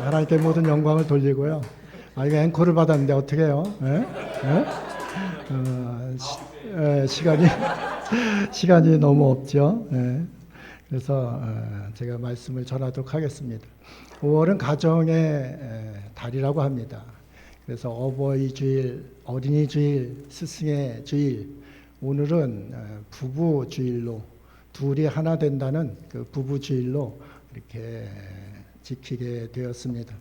하나님께 모든 영광을 돌리고요. 이거 앵콜을 받았는데 어떻게 해요? 시간이 너무 없죠. 그래서 제가 말씀을 전하도록 하겠습니다. 5월은 가정의 달이라고 합니다. 그래서 어버이 주일, 어린이 주일, 스승의 주일, 오늘은 부부 주일로 둘이 하나 된다는 그 부부 주일로 이렇게 지키게 되었습니다.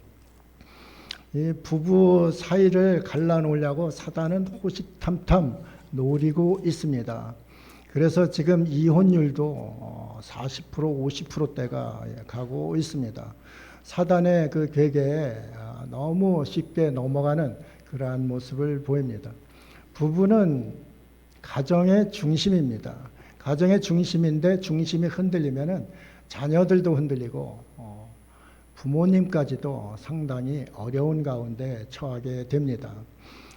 이 부부 사이를 갈라놓으려고 사단은 호시탐탐 노리고 있습니다. 그래서 지금 이혼율도 40%, 50%대가 가고 있습니다. 사단의 그 계계에 너무 쉽게 넘어가는 그러한 모습을 보입니다. 부부는 가정의 중심입니다. 가정의 중심인데 중심이 흔들리면은 자녀들도 흔들리고 부모님까지도 상당히 어려운 가운데 처하게 됩니다.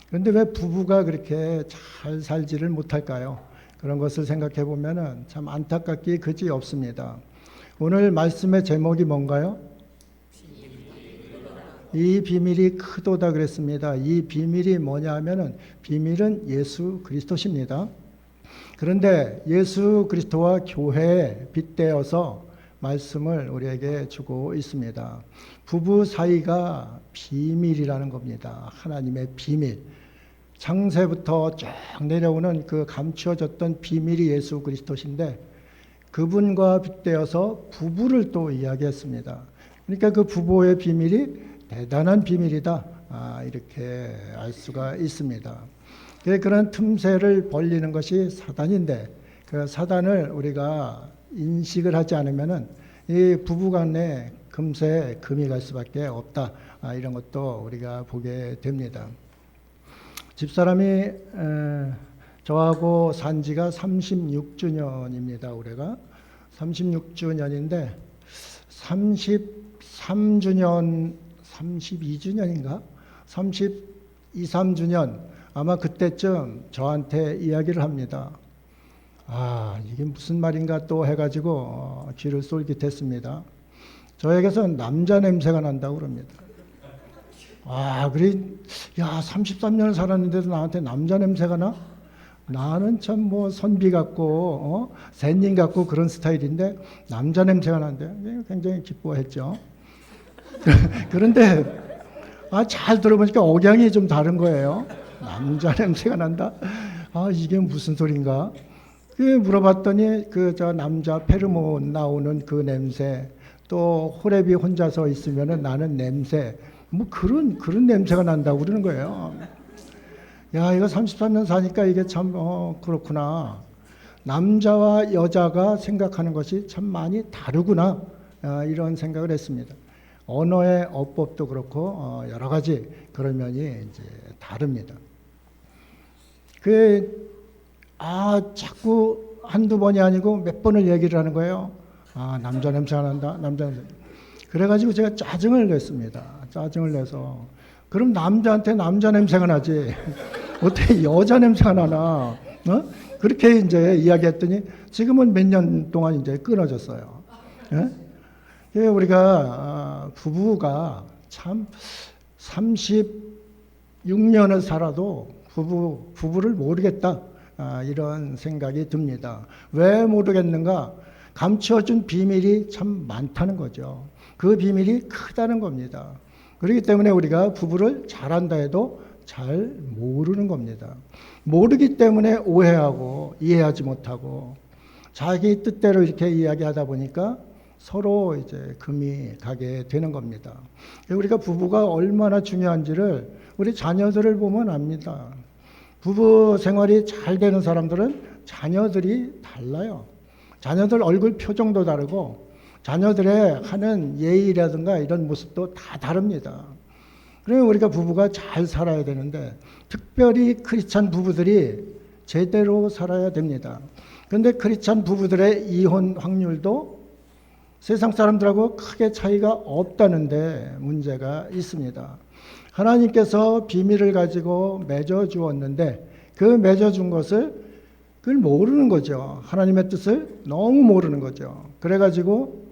그런데 왜 부부가 그렇게 잘 살지를 못할까요? 그런 것을 생각해 보면은 참 안타깝기 그지 없습니다. 오늘 말씀의 제목이 뭔가요? 이 비밀이 크도다 그랬습니다. 이 비밀이 뭐냐 하면은 비밀은 예수 그리스도십니다. 그런데 예수 그리스도와 교회에 빗대어서 말씀을 우리에게 주고 있습니다. 부부 사이가 비밀이라는 겁니다. 하나님의 비밀. 창세부터 쭉 내려오는 그 감추어졌던 비밀이 예수 그리스도신데 그분과 빗대어서 부부를 또 이야기했습니다. 그러니까 그 부부의 비밀이 대단한 비밀이다. 이렇게 알 수가 있습니다. 그런 틈새를 벌리는 것이 사단인데 그 사단을 우리가 인식을 하지 않으면은 이 부부 간에 금세 금이 갈 수밖에 없다. 이런 것도 우리가 보게 됩니다. 집사람이 저하고 산 지가 36주년입니다. 올해가 36주년인데 33주년, 32주년인가? 32, 3주년 아마 그때쯤 저한테 이야기를 합니다. 이게 무슨 말인가 또 해가지고 귀를 쏠깃했습니다. 저에게서 남자 냄새가 난다고 그럽니다. 그래, 33년을 살았는데도 나한테 남자 냄새가 나? 나는 참 뭐 선비 같고, 샌님 같고 그런 스타일인데, 남자 냄새가 난대. 굉장히 기뻐했죠. 그런데, 잘 들어보니까 억양이 좀 다른 거예요. 남자 냄새가 난다? 이게 무슨 소린가? 물어봤더니, 저 남자 페르몬 나오는 그 냄새, 또 호랩이 혼자서 있으면은 나는 냄새, 뭐 그런 냄새가 난다고 그러는 거예요. 이거 33년 사니까 이게 참 그렇구나. 남자와 여자가 생각하는 것이 참 많이 다르구나. 이런 생각을 했습니다. 언어의 어법도 그렇고 여러 가지 그런 면이 이제 다릅니다. 자꾸 한두 번이 아니고 몇 번을 얘기를 하는 거예요. 남자 냄새가 난다. 남자 냄새. 그래가지고 제가 짜증을 냈습니다. 짜증을 내서 그럼 남자한테 남자 냄새가 나지 어떻게 여자 냄새가 나나? 그렇게 이제 이야기했더니 지금은 몇 년 동안 이제 끊어졌어요. 우리가 부부가 참 36년을 살아도 부부를 모르겠다. 이런 생각이 듭니다. 왜 모르겠는가? 감추어준 비밀이 참 많다는 거죠. 그 비밀이 크다는 겁니다. 그렇기 때문에 우리가 부부를 잘한다 해도 잘 모르는 겁니다. 모르기 때문에 오해하고 이해하지 못하고 자기 뜻대로 이렇게 이야기하다 보니까 서로 이제 금이 가게 되는 겁니다. 우리가 부부가 얼마나 중요한지를 우리 자녀들을 보면 압니다. 부부 생활이 잘 되는 사람들은 자녀들이 달라요. 자녀들 얼굴 표정도 다르고 자녀들의 하는 예의라든가 이런 모습도 다 다릅니다. 그러면 우리가 부부가 잘 살아야 되는데 특별히 크리스찬 부부들이 제대로 살아야 됩니다. 그런데 크리스찬 부부들의 이혼 확률도 세상 사람들하고 크게 차이가 없다는데 문제가 있습니다. 하나님께서 비밀을 가지고 맺어주었는데 그 맺어준 것을 그걸 모르는 거죠. 하나님의 뜻을 너무 모르는 거죠. 그래가지고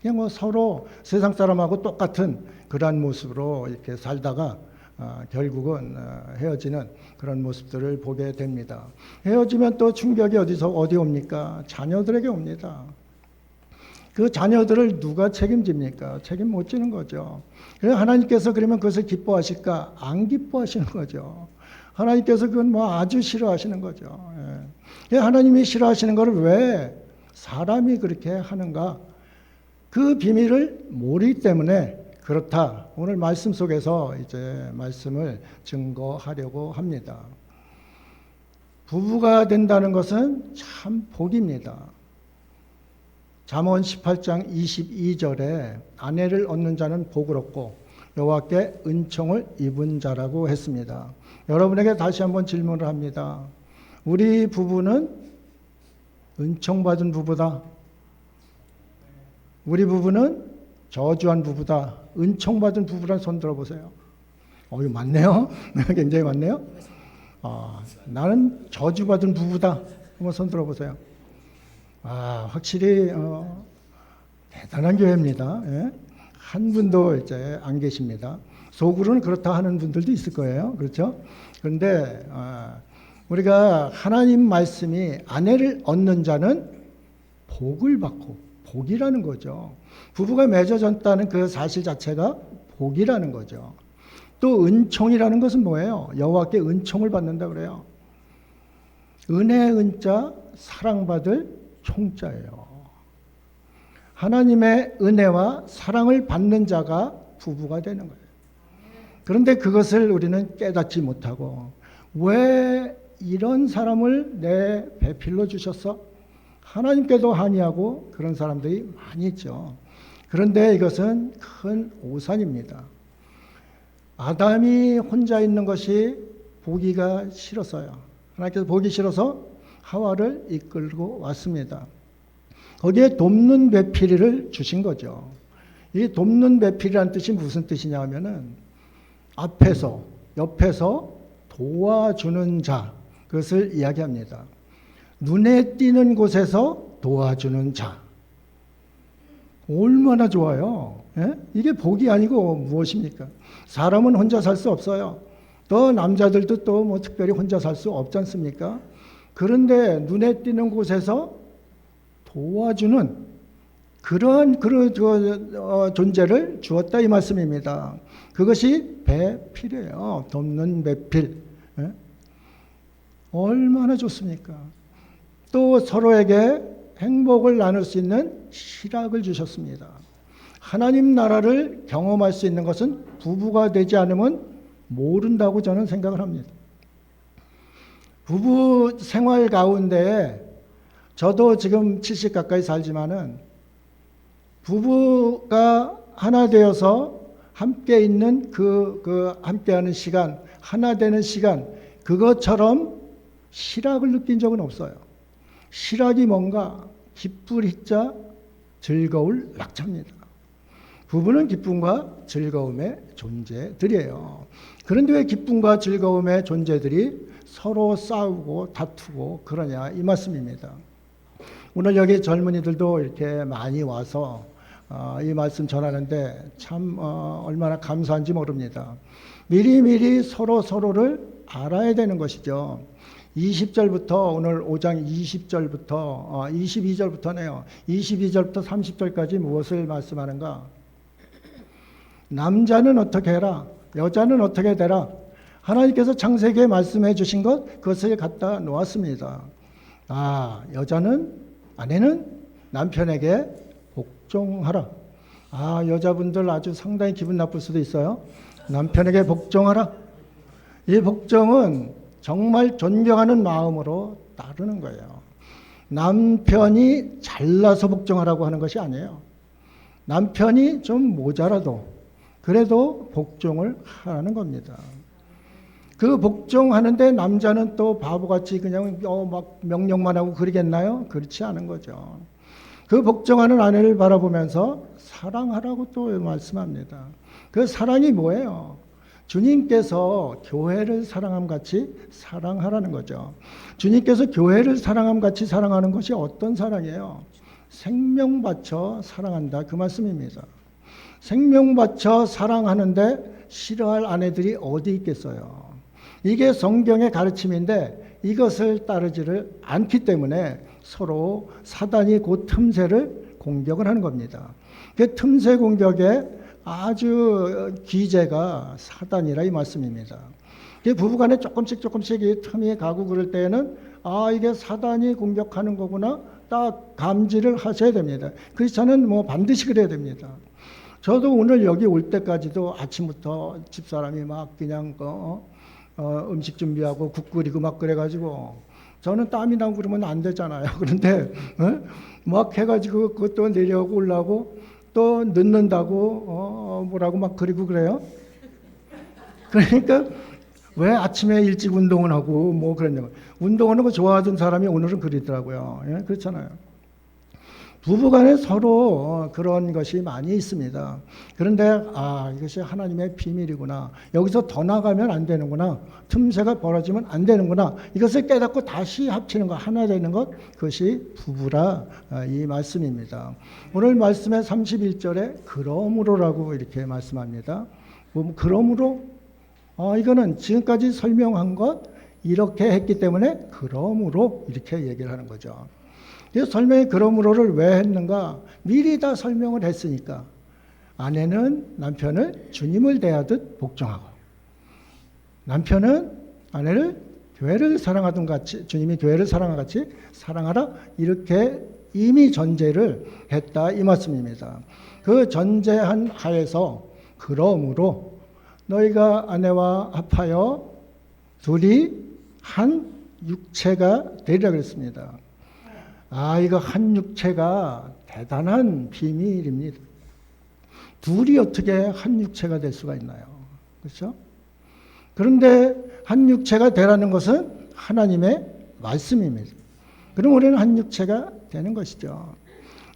그냥 뭐 서로 세상 사람하고 똑같은 그러한 모습으로 이렇게 살다가 결국은 헤어지는 그런 모습들을 보게 됩니다. 헤어지면 또 충격이 어디 옵니까? 자녀들에게 옵니다. 그 자녀들을 누가 책임집니까? 책임 못 지는 거죠. 그래서 하나님께서 그러면 그것을 기뻐하실까? 안 기뻐하시는 거죠. 하나님께서 그건 뭐 아주 싫어하시는 거죠. 예. 하나님이 싫어하시는 것을 왜 사람이 그렇게 하는가? 그 비밀을 모르기 때문에 그렇다. 오늘 말씀 속에서 이제 말씀을 증거하려고 합니다. 부부가 된다는 것은 참 복입니다. 잠언 18장 22절에 아내를 얻는 자는 복을 얻고 여호와께 은총을 입은 자라고 했습니다. 여러분에게 다시 한번 질문을 합니다. 우리 부부는 은총받은 부부다. 우리 부부는 저주한 부부다. 은총받은 부부란 손 들어보세요. 이거 맞네요. 굉장히 맞네요. 나는 저주받은 부부다. 한번 손 들어보세요. 확실히 대단한 교회입니다. 예? 한 분도 이제 안 계십니다. 속으로는 그렇다 하는 분들도 있을 거예요. 그렇죠? 그런데 우리가 하나님 말씀이 아내를 얻는 자는 복을 받고 복이라는 거죠. 부부가 맺어졌다는 그 사실 자체가 복이라는 거죠. 또 은총이라는 것은 뭐예요? 여호와께 은총을 받는다 그래요. 은혜 은자 사랑받을 총자예요. 하나님의 은혜와 사랑을 받는 자가 부부가 되는 거예요. 그런데 그것을 우리는 깨닫지 못하고 왜 이런 사람을 내 배필로 주셨어? 하나님께도 한이하고 그런 사람들이 많이 있죠. 그런데 이것은 큰 오산입니다. 아담이 혼자 있는 것이 보기가 싫었어요. 하나님께서 보기 싫어서 하와를 이끌고 왔습니다. 거기에 돕는 배필이를 주신 거죠. 이 돕는 배필이라는 뜻이 무슨 뜻이냐 하면은 앞에서 옆에서 도와주는 자, 그것을 이야기합니다. 눈에 띄는 곳에서 도와주는 자. 얼마나 좋아요. 예? 이게 복이 아니고 무엇입니까? 사람은 혼자 살 수 없어요. 또 남자들도 또 뭐 특별히 혼자 살 수 없지 않습니까? 그런데 눈에 띄는 곳에서 도와주는 그런 존재를 주었다 이 말씀입니다. 그것이 배필이에요. 돕는 배필. 예? 얼마나 좋습니까? 또 서로에게 행복을 나눌 수 있는 실학을 주셨습니다. 하나님 나라를 경험할 수 있는 것은 부부가 되지 않으면 모른다고 저는 생각을 합니다. 부부 생활 가운데 저도 지금 70 가까이 살지만은 부부가 하나 되어서 함께 있는 함께하는 시간, 하나 되는 시간, 그것처럼 실학을 느낀 적은 없어요. 실학이 뭔가 기쁠 희자 즐거울 낙자입니다. 부부는 기쁨과 즐거움의 존재들이에요. 그런데 왜 기쁨과 즐거움의 존재들이 서로 싸우고 다투고 그러냐 이 말씀입니다. 오늘 여기 젊은이들도 이렇게 많이 와서 이 말씀 전하는데 참 얼마나 감사한지 모릅니다. 미리미리 서로를 알아야 되는 것이죠. 20절부터 오늘 5장 20절부터 22절부터네요. 22절부터 30절까지 무엇을 말씀하는가? 남자는 어떻게 해라? 여자는 어떻게 되라? 하나님께서 창세기에 말씀해 주신 것 그것을 갖다 놓았습니다. 아내는 남편에게 복종하라. 여자분들 아주 상당히 기분 나쁠 수도 있어요. 남편에게 복종하라. 이 복종은 정말 존경하는 마음으로 따르는 거예요. 남편이 잘나서 복종하라고 하는 것이 아니에요. 남편이 좀 모자라도 그래도 복종을 하라는 겁니다. 그 복종하는데 남자는 또 바보같이 그냥 막 명령만 하고 그러겠나요? 그렇지 않은 거죠. 그 복종하는 아내를 바라보면서 사랑하라고 또 말씀합니다. 그 사랑이 뭐예요? 주님께서 교회를 사랑함 같이 사랑하라는 거죠. 주님께서 교회를 사랑함 같이 사랑하는 것이 어떤 사랑이에요? 생명 바쳐 사랑한다 그 말씀입니다. 생명 바쳐 사랑하는데 싫어할 아내들이 어디 있겠어요. 이게 성경의 가르침인데 이것을 따르지를 않기 때문에 서로 사단이 그 틈새를 공격을 하는 겁니다. 그 틈새 공격에 아주 기재가 사단이라 이 말씀입니다. 부부간에 조금씩 이 틈이 가고 그럴 때에는 이게 사단이 공격하는 거구나 딱 감지를 하셔야 됩니다. 크리스찬은 뭐 반드시 그래야 됩니다. 저도 오늘 여기 올 때까지도 아침부터 집사람이 막 그냥 음식 준비하고 국 끓이고 막 그래가지고 저는 땀이 나고 그러면 안 되잖아요. 그런데 막 해가지고 그것도 내려오고 올라오고 또 늦는다고 뭐라고 막 그리고 그래요. 그러니까 왜 아침에 일찍 운동을 하고 뭐 그러냐고. 운동하는 거 좋아하던 사람이 오늘은 그러더라고요. 예? 그렇잖아요. 부부간에 서로 그런 것이 많이 있습니다. 그런데 이것이 하나님의 비밀이구나. 여기서 더 나가면 안 되는구나. 틈새가 벌어지면 안 되는구나. 이것을 깨닫고 다시 합치는 것, 하나 되는 것, 그것이 부부라 이 말씀입니다. 오늘 말씀의 31절에 그러므로라고 이렇게 말씀합니다. 그러므로 이거는 지금까지 설명한 것 이렇게 했기 때문에 그러므로 이렇게 얘기를 하는 거죠. 설명이 그러므로를 왜 했는가? 미리 다 설명을 했으니까. 아내는 남편을 주님을 대하듯 복종하고, 남편은 아내를 교회를 사랑하던 같이, 주님이 교회를 사랑하 같이 사랑하라. 이렇게 이미 전제를 했다 이 말씀입니다. 그 전제한 하에서 그러므로 너희가 아내와 합하여 둘이 한 육체가 되리라 그랬습니다. 이거 한 육체가 대단한 비밀입니다. 둘이 어떻게 한 육체가 될 수가 있나요? 그렇죠? 그런데 한 육체가 되라는 것은 하나님의 말씀입니다. 그럼 우리는 한 육체가 되는 것이죠.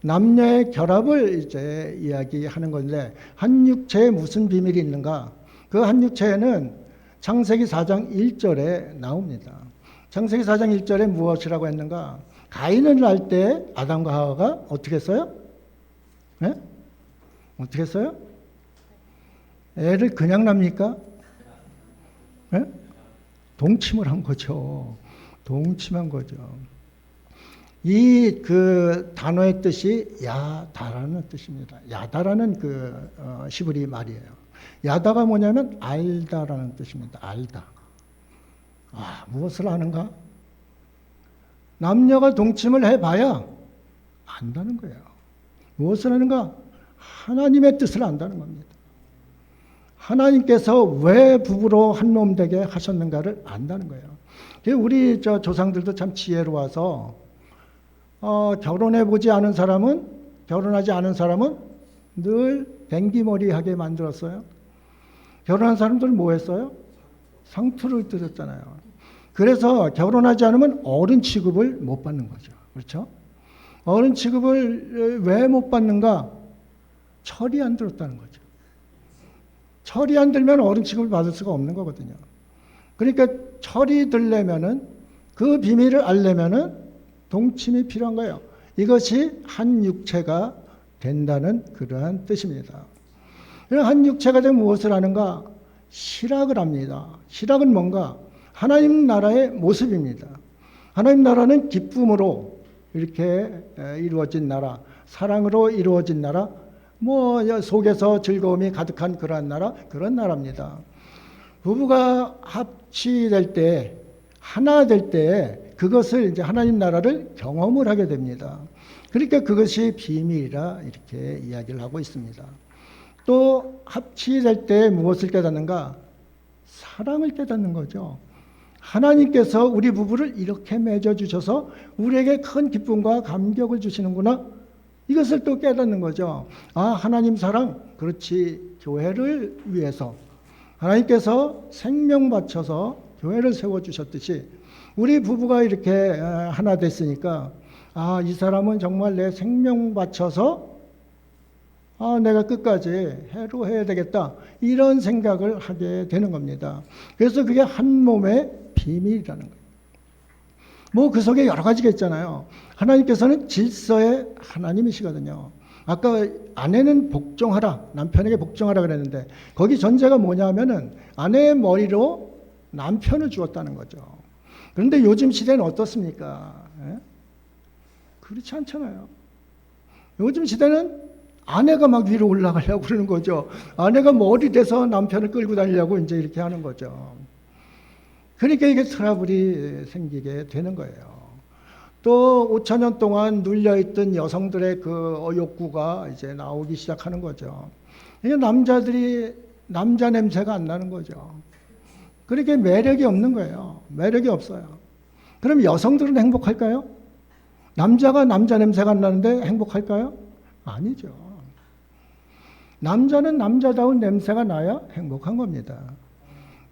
남녀의 결합을 이제 이야기하는 건데 한 육체에 무슨 비밀이 있는가? 그 한 육체에는 창세기 4장 1절에 나옵니다. 창세기 4장 1절에 무엇이라고 했는가? 가인을 낳을 때 아담과 하와가 어떻게 했어요? 네? 어떻게 했어요? 애를 그냥 낳습니까? 네? 동침을 한 거죠. 동침한 거죠. 이 그 단어의 뜻이 야다라는 뜻입니다. 야다라는 그 시브리 말이에요. 야다가 뭐냐면 알다라는 뜻입니다. 알다. 무엇을 아는가? 남녀가 동침을 해봐야 안다는 거예요. 무엇을 아는가? 하나님의 뜻을 안다는 겁니다. 하나님께서 왜 부부로 한 몸 되게 하셨는가를 안다는 거예요. 우리 조상들도 참 지혜로워서 결혼해보지 않은 사람은, 결혼하지 않은 사람은 늘 댕기머리하게 만들었어요. 결혼한 사람들은 뭐 했어요? 상투를 뜯었잖아요. 그래서 결혼하지 않으면 어른 취급을 못 받는 거죠. 그렇죠? 어른 취급을 왜 못 받는가? 철이 안 들었다는 거죠. 철이 안 들면 어른 취급을 받을 수가 없는 거거든요. 그러니까 철이 들려면은 그 비밀을 알려면은 동침이 필요한 거예요. 이것이 한 육체가 된다는 그러한 뜻입니다. 한 육체가 되면 무엇을 하는가? 실학을 합니다. 실학은 뭔가? 하나님 나라의 모습입니다. 하나님 나라는 기쁨으로 이렇게 이루어진 나라, 사랑으로 이루어진 나라, 속에서 즐거움이 가득한 그러한 나라, 그런 나라입니다. 부부가 합치될 때, 하나 될 때, 그것을 이제 하나님 나라를 경험을 하게 됩니다. 그러니까 그것이 비밀이라 이렇게 이야기를 하고 있습니다. 또 합치될 때 무엇을 깨닫는가? 사랑을 깨닫는 거죠. 하나님께서 우리 부부를 이렇게 맺어주셔서 우리에게 큰 기쁨과 감격을 주시는구나. 이것을 또 깨닫는 거죠. 하나님 사랑, 그렇지. 교회를 위해서 하나님께서 생명 바쳐서 교회를 세워주셨듯이 우리 부부가 이렇게 하나 됐으니까 이 사람은 정말 내 생명 바쳐서 내가 끝까지 해로해야 되겠다. 이런 생각을 하게 되는 겁니다. 그래서 그게 한 몸의 비밀이라는 거예요. 뭐 그 속에 여러 가지가 있잖아요. 하나님께서는 질서의 하나님이시거든요. 아까 아내는 복종하라, 남편에게 복종하라 그랬는데 거기 전제가 뭐냐면은 아내의 머리로 남편을 주었다는 거죠. 그런데 요즘 시대는 어떻습니까? 예? 그렇지 않잖아요. 요즘 시대는 아내가 막 위로 올라가려고 그러는 거죠. 아내가 머리 돼서 남편을 끌고 다니려고 이제 이렇게 하는 거죠. 그러니까 이게 트러블이 생기게 되는 거예요. 또 5,000년 동안 눌려있던 여성들의 그 욕구가 이제 나오기 시작하는 거죠. 이게 남자들이 남자 냄새가 안 나는 거죠. 그러니까 매력이 없는 거예요. 매력이 없어요. 그럼 여성들은 행복할까요? 남자가 남자 냄새가 안 나는데 행복할까요? 아니죠. 남자는 남자다운 냄새가 나야 행복한 겁니다.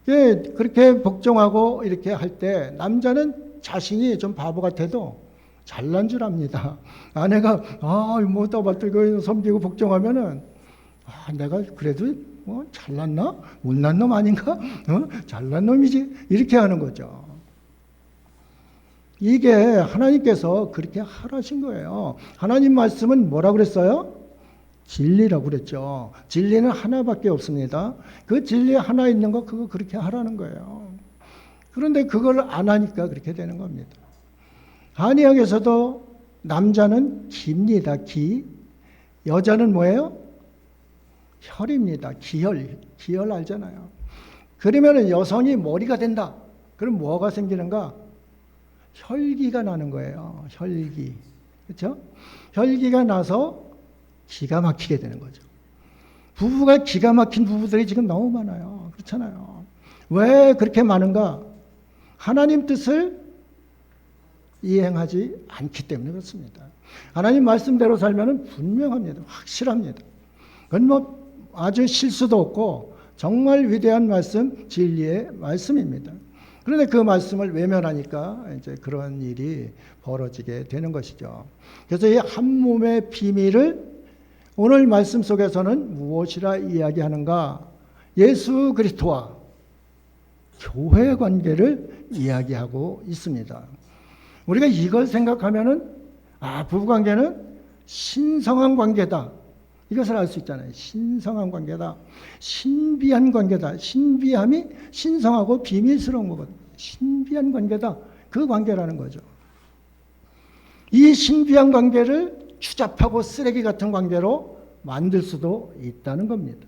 그렇게 복종하고 이렇게 할 때 남자는 자신이 좀 바보 같아도 잘난 줄 압니다. 아내가 뭐 떠받들고 섬기고 복종하면은 내가 그래도 잘났나? 못난 놈 아닌가? 잘난 놈이지. 이렇게 하는 거죠. 이게 하나님께서 그렇게 하라신 거예요. 하나님 말씀은 뭐라 그랬어요? 진리라고 그랬죠. 진리는 하나밖에 없습니다. 그 진리 하나 있는 거 그거 그렇게 하라는 거예요. 그런데 그걸 안 하니까 그렇게 되는 겁니다. 한의학에서도 남자는 기입니다. 기. 여자는 뭐예요? 혈입니다. 기혈 알잖아요. 그러면 여성이 머리가 된다. 그럼 뭐가 생기는가? 혈기가 나는 거예요. 혈기. 그렇죠? 혈기가 나서 기가 막히게 되는 거죠. 부부가 기가 막힌 부부들이 지금 너무 많아요. 그렇잖아요. 왜 그렇게 많은가? 하나님 뜻을 이행하지 않기 때문에 그렇습니다. 하나님 말씀대로 살면 분명합니다. 확실합니다. 그건 뭐 아주 실수도 없고 정말 위대한 말씀, 진리의 말씀입니다. 그런데 그 말씀을 외면하니까 이제 그런 일이 벌어지게 되는 것이죠. 그래서 이 한 몸의 비밀을 오늘 말씀 속에서는 무엇이라 이야기하는가? 예수 그리스도와 교회 관계를 이야기하고 있습니다. 우리가 이걸 생각하면은 부부 관계는 신성한 관계다. 이것을 알 수 있잖아요. 신성한 관계다. 신비한 관계다. 신비함이 신성하고 비밀스러운 거거든요. 신비한 관계다. 그 관계라는 거죠. 이 신비한 관계를 추잡하고 쓰레기 같은 관계로 만들 수도 있다는 겁니다.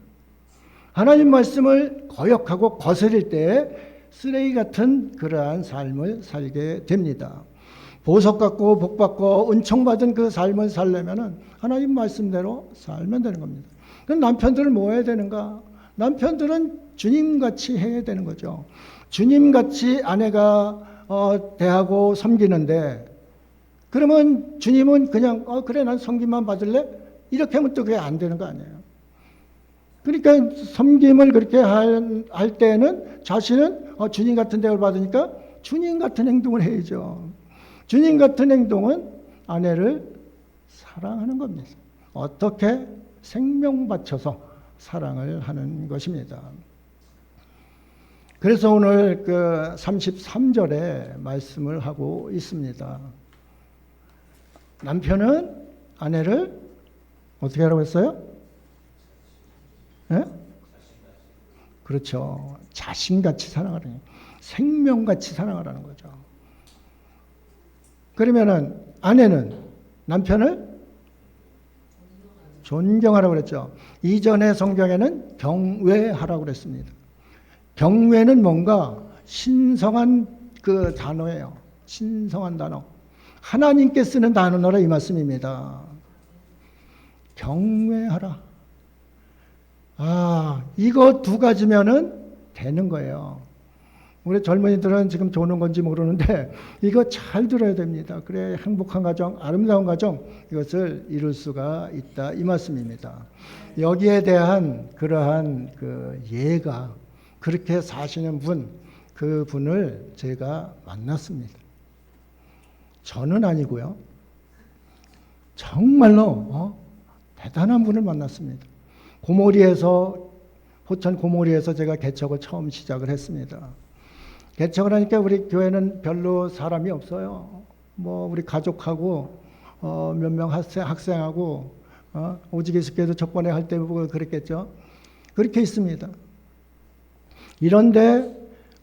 하나님 말씀을 거역하고 거스릴 때 쓰레기 같은 그러한 삶을 살게 됩니다. 보석받고 복받고 은총받은 그 삶을 살려면 하나님 말씀대로 살면 되는 겁니다. 그럼 남편들은 뭐 해야 되는가? 남편들은 주님같이 해야 되는 거죠. 주님같이 아내가 대하고 섬기는데 그러면 주님은 그냥 그래 난 섬김만 받을래? 이렇게 하면 또 그게 안 되는 거 아니에요. 그러니까 섬김을 그렇게 할 때는 자신은 주님 같은 대우를 받으니까 주님 같은 행동을 해야죠. 주님 같은 행동은 아내를 사랑하는 겁니다. 어떻게? 생명 바쳐서 사랑을 하는 것입니다. 그래서 오늘 그 33절에 말씀을 하고 있습니다. 남편은 아내를 어떻게 하라고 했어요? 예? 그렇죠. 자신같이 사랑하라는, 생명같이 사랑하라는 거죠. 그러면은 아내는 남편을 존경하라고 그랬죠. 이전의 성경에는 경외하라고 그랬습니다. 경외는 뭔가 신성한 그 단어예요. 신성한 단어. 하나님께 쓰는 단어라 이 말씀입니다. 경외하라. 이거 두 가지면은 되는 거예요. 우리 젊은이들은 지금 조는 건지 모르는데 이거 잘 들어야 됩니다. 그래 행복한 가정, 아름다운 가정 이것을 이룰 수가 있다 이 말씀입니다. 여기에 대한 그러한 그 예가 그렇게 사시는 분, 그 분을 제가 만났습니다. 저는 아니고요. 정말로 대단한 분을 만났습니다. 고모리에서 포천 고모리에서 제가 개척을 처음 시작을 했습니다. 개척을 하니까 우리 교회는 별로 사람이 없어요. 뭐 우리 가족하고 몇 명 학생하고 오직에 있을게도 첫 번에 할 때 보고 그랬겠죠. 그렇게 있습니다. 이런데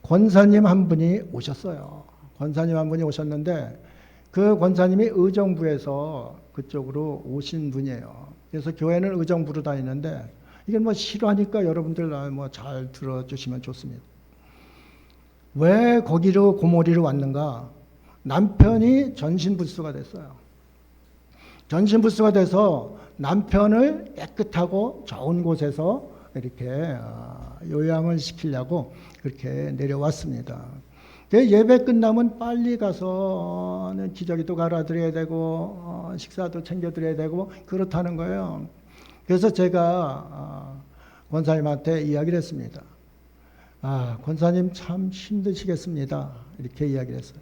권사님 한 분이 오셨어요. 권사님 한 분이 오셨는데 그 권사님이 의정부에서 그쪽으로 오신 분이에요. 그래서 교회는 의정부로 다니는데 이게 뭐 싫어하니까 여러분들 뭐 잘 들어주시면 좋습니다. 왜 거기로 고모리로 왔는가? 남편이 전신불수가 됐어요. 전신불수가 돼서 남편을 깨끗하고 좋은 곳에서 이렇게 요양을 시키려고 그렇게 내려왔습니다. 예배 끝나면 빨리 가서 기저귀도 갈아드려야 되고 식사도 챙겨드려야 되고 그렇다는 거예요. 그래서 제가 권사님한테 이야기를 했습니다. 권사님 참 힘드시겠습니다. 이렇게 이야기를 했어요.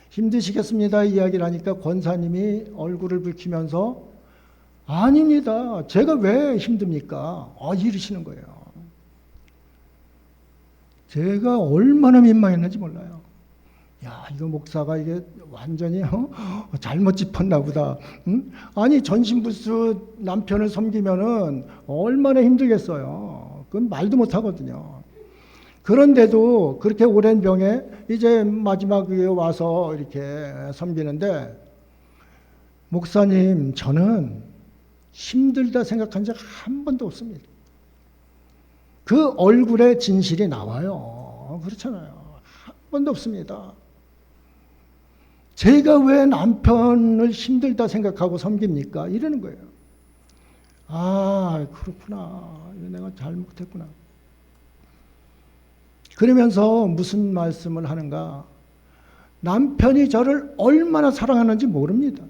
힘드시겠습니다 이야기를 하니까 권사님이 얼굴을 붉히면서 아닙니다. 제가 왜 힘듭니까? 이러시는 거예요. 제가 얼마나 민망했는지 몰라요. 이거 목사가 이게 완전히 잘못 짚었나 보다. 응? 아니 전신불수 남편을 섬기면은 얼마나 힘들겠어요. 그건 말도 못 하거든요. 그런데도 그렇게 오랜 병에 이제 마지막에 와서 이렇게 섬기는데 목사님 저는 힘들다 생각한 적 한 번도 없습니다. 그 얼굴에 진실이 나와요. 그렇잖아요. 한 번도 없습니다. 제가 왜 남편을 힘들다 생각하고 섬깁니까? 이러는 거예요. 그렇구나. 내가 잘못했구나. 그러면서 무슨 말씀을 하는가? 남편이 저를 얼마나 사랑하는지 모릅니다.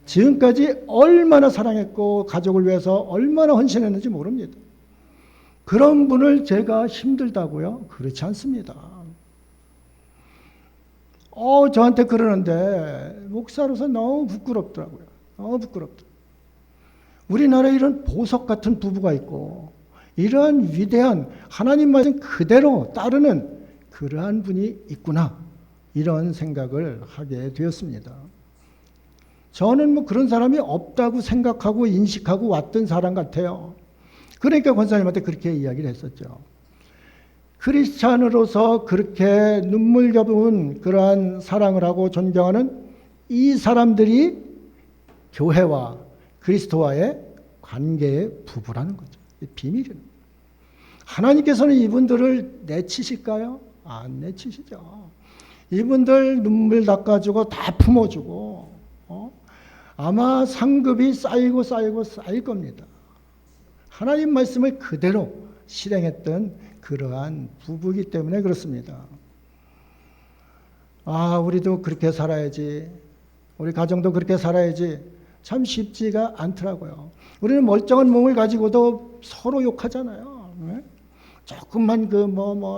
지금까지 얼마나 사랑했고 가족을 위해서 얼마나 헌신했는지 모릅니다. 그런 분을 제가 힘들다고요? 그렇지 않습니다. 저한테 그러는데 목사로서 너무 부끄럽더라고요. 너무 부끄럽다. 우리나라에 이런 보석 같은 부부가 있고 이러한 위대한 하나님 말씀 그대로 따르는 그러한 분이 있구나. 이런 생각을 하게 되었습니다. 저는 뭐 그런 사람이 없다고 생각하고 인식하고 왔던 사람 같아요. 그러니까 권사님한테 그렇게 이야기를 했었죠. 크리스찬으로서 그렇게 눈물겨운 그러한 사랑을 하고 존경하는 이 사람들이 교회와 그리스도와의 관계의 부부라는 거죠. 비밀은. 하나님께서는 이분들을 내치실까요? 안 내치시죠. 이분들 눈물 닦아주고 다 품어주고 아마 상급이 쌓이고 쌓일 겁니다. 하나님 말씀을 그대로 실행했던 그러한 부부이기 때문에 그렇습니다. 우리도 그렇게 살아야지. 우리 가정도 그렇게 살아야지. 참 쉽지가 않더라고요. 우리는 멀쩡한 몸을 가지고도 서로 욕하잖아요. 네? 조금만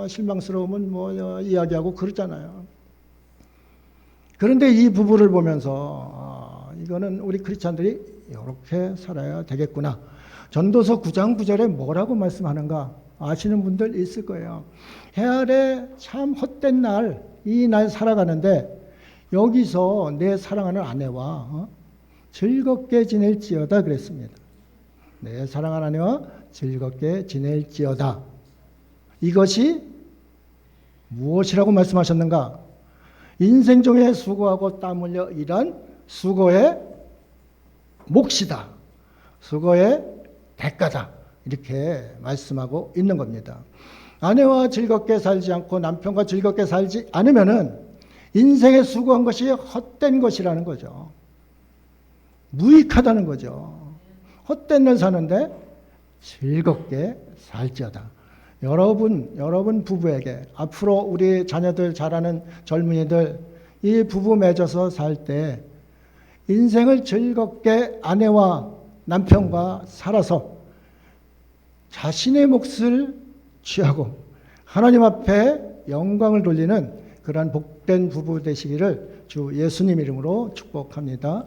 실망스러우면 이야기하고 그러잖아요. 그런데 이 부부를 보면서 이거는 우리 크리스찬들이 이렇게 살아야 되겠구나. 전도서 9장 9절에 뭐라고 말씀하는가 아시는 분들 있을 거예요. 해 아래 참 헛된 날, 이 날 살아가는데 여기서 내 사랑하는 아내와 즐겁게 지낼지어다 그랬습니다. 내 사랑하는 아내와 즐겁게 지낼지어다. 이것이 무엇이라고 말씀하셨는가? 인생 중에 수고하고 땀 흘려 일한 수고의 몫이다. 수고의 대가다. 이렇게 말씀하고 있는 겁니다. 아내와 즐겁게 살지 않고 남편과 즐겁게 살지 않으면은 인생에 수고한 것이 헛된 것이라는 거죠. 무익하다는 거죠. 헛된 날 사는데 즐겁게 살지어다. 여러분 부부에게 앞으로 우리 자녀들 자라는 젊은이들 이 부부 맺어서 살 때 인생을 즐겁게 아내와 남편과 살아서 자신의 몫을 취하고 하나님 앞에 영광을 돌리는 그러한 복된 부부 되시기를 주 예수님 이름으로 축복합니다.